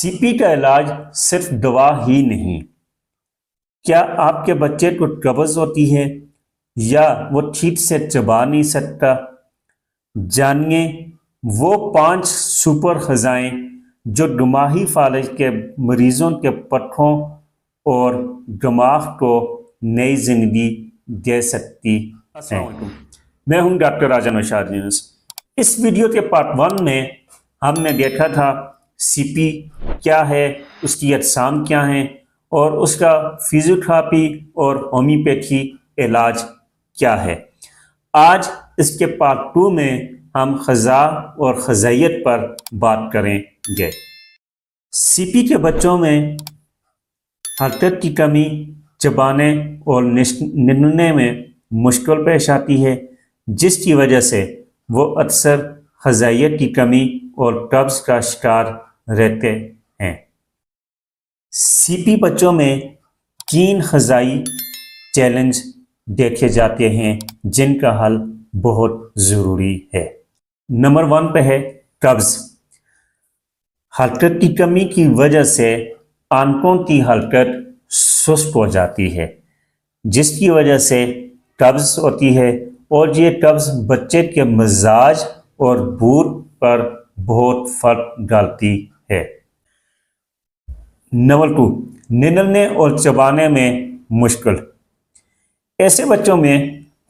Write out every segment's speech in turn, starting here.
سی پی کا علاج صرف دوا ہی نہیں۔ کیا آپ کے بچے کو قبض ہوتی ہے یا وہ ٹھیک سے چبا نہیں سکتا؟ جانیے وہ 5 سپر غذائیں جو دماغی فالج کے مریضوں کے پٹھوں اور دماغ کو نئی زندگی دے سکتی ہیں۔ السلام علیکم، میں ہوں ڈاکٹر راجہ نوشاد یونس۔ اس ویڈیو کے پارٹ 1 میں ہم نے دیکھا تھا سی پی کیا ہے، اس کی اقسام کیا ہیں اور اس کا فزیوتھراپی اور ہومیوپیتھی علاج کیا ہے۔ آج اس کے پارٹ 2 میں ہم غذا اور غذائیت پر بات کریں گے۔ سی پی کے بچوں میں حرکت کی کمی، چبانے اور نگلنے میں مشکل پیش آتی ہے، جس کی وجہ سے وہ اکثر غذائیت کی کمی اور قبض کا شکار رہتے ہیں۔ سی پی بچوں میں 3 غذائی چیلنج دیکھے جاتے ہیں جن کا حل بہت ضروری ہے۔ نمبر 1 پہ ہے قبض۔ حرکت کی کمی کی وجہ سے آنتوں کی حرکت سست ہو جاتی ہے، جس کی وجہ سے قبض ہوتی ہے اور یہ قبض بچے کے مزاج اور بوڑھ پر بہت فرق ڈالتی ہے۔ نمبر 2، نگلنے اور چبانے میں مشکل۔ ایسے بچوں میں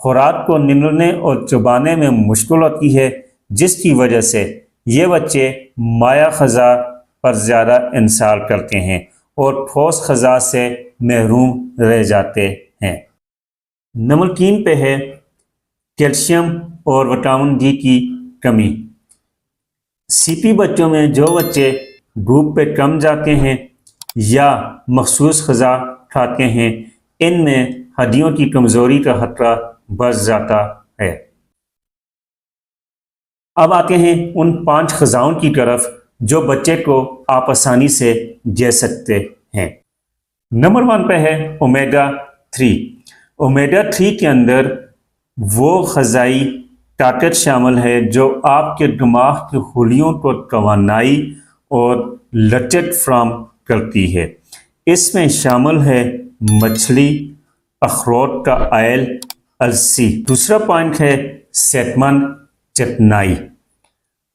خوراک کو نگلنے اور چبانے میں مشکل ہوتی ہے، جس کی وجہ سے یہ بچے مائع غذا پر زیادہ انحصار کرتے ہیں اور ٹھوس غذا سے محروم رہ جاتے ہیں۔ نمبر 3 پہ ہے کیلشیم اور وٹامن ڈی کی کمی۔ سی پی بچوں میں جو بچے دھوپ پہ کم جاتے ہیں یا مخصوص غذا کھاتے ہیں، ان میں ہڈیوں کی کمزوری کا خطرہ بڑھ جاتا ہے۔ اب آتے ہیں ان 5 غذاؤں کی طرف جو بچے کو آپ آسانی سے دے سکتے ہیں۔ نمبر 1 پہ ہے اومیگا 3۔ اومیگا 3 کے اندر وہ غذائی طاقت شامل ہے جو آپ کے دماغ کے خلیوں کو توانائی اور لچک فراہم کرتی ہے۔ اس میں شامل ہے مچھلی، اخروٹ کا آئل، السی۔ دوسرا پوائنٹ ہے صحت مند چکنائی،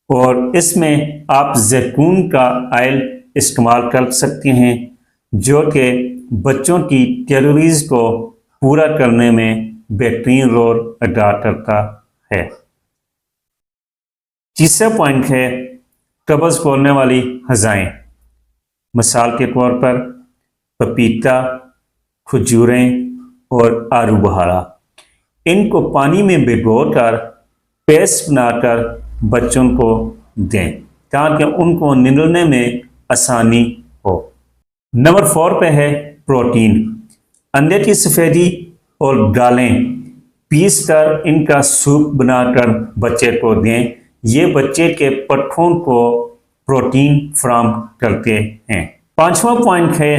اور اس میں آپ زیتون کا آئل استعمال کر سکتے ہیں جو کہ بچوں کی کیلوریز کو پورا کرنے میں بہترین رول ادا کرتا ہے۔ تیسرا پوائنٹ ہے قبض کھولنے والی غذائیں، مثال کے طور پر پپیتا، کھجوریں اور آلو بخارا۔ ان کو پانی میں بھگو کر پیسٹ بنا کر بچوں کو دیں تاکہ ان کو نگلنے میں آسانی ہو۔ نمبر 4 پہ ہے پروٹین۔ انڈے کی سفیدی اور دالیں پیس کر ان کا سوپ بنا کر بچے کو دیں، یہ بچے کے پٹھوں کو پروٹین فراہم کرتے ہیں۔ 5واں پوائنٹ ہے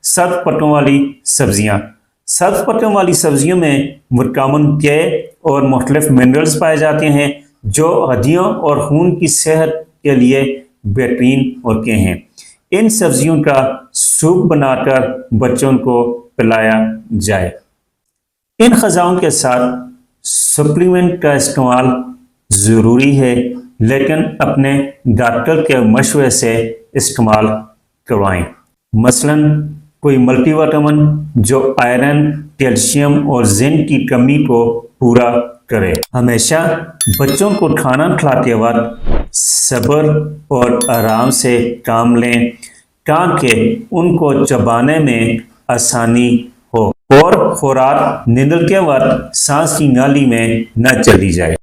سبز پتوں والی سبزیاں۔ سبز پتوں والی سبزیوں میں وٹامن کے اور مختلف منرلز پائے جاتے ہیں جو ہڈیوں اور خون کی صحت کے لیے بہترین ہوتے ہیں۔ ان سبزیوں کا سوپ بنا کر بچوں کو پلایا جائے۔ ان غذاؤں کے ساتھ سپلیمنٹ کا استعمال ضروری ہے، لیکن اپنے ڈاکٹر کے مشورے سے استعمال کروائیں۔ مثلاً کوئی ملٹی وٹامن جو آئرن، کیلشیم اور زنک کی کمی کو پورا کرے۔ ہمیشہ بچوں کو کھانا کھلاتے وقت صبر اور آرام سے کام لیں تاکہ ان کو چبانے میں آسانی ہو اور خوراک نگلتے وقت سانس کی نالی میں نہ چلی جائے۔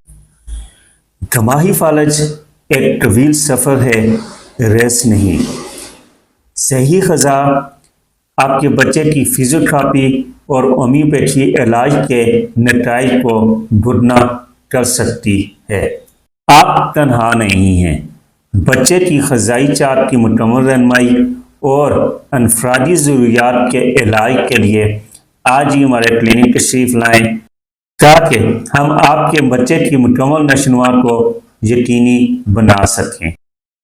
دماغی فالج ایک طویل سفر ہے، ریس نہیں۔ صحیح غذا آپ کے بچے کی فزیوتھراپی اور ہومیوپیتھی علاج کے نتائج کو دگنا کر سکتی ہے۔ آپ تنہا نہیں ہیں۔ بچے کی غذائی چارٹ کی مکمل رہنمائی اور انفرادی ضروریات کے علاج کے لیے آج ہی ہمارے کلینک تشریف لائیں تاکہ ہم آپ کے بچے کی مکمل نشو و نما کو یقینی بنا سکیں۔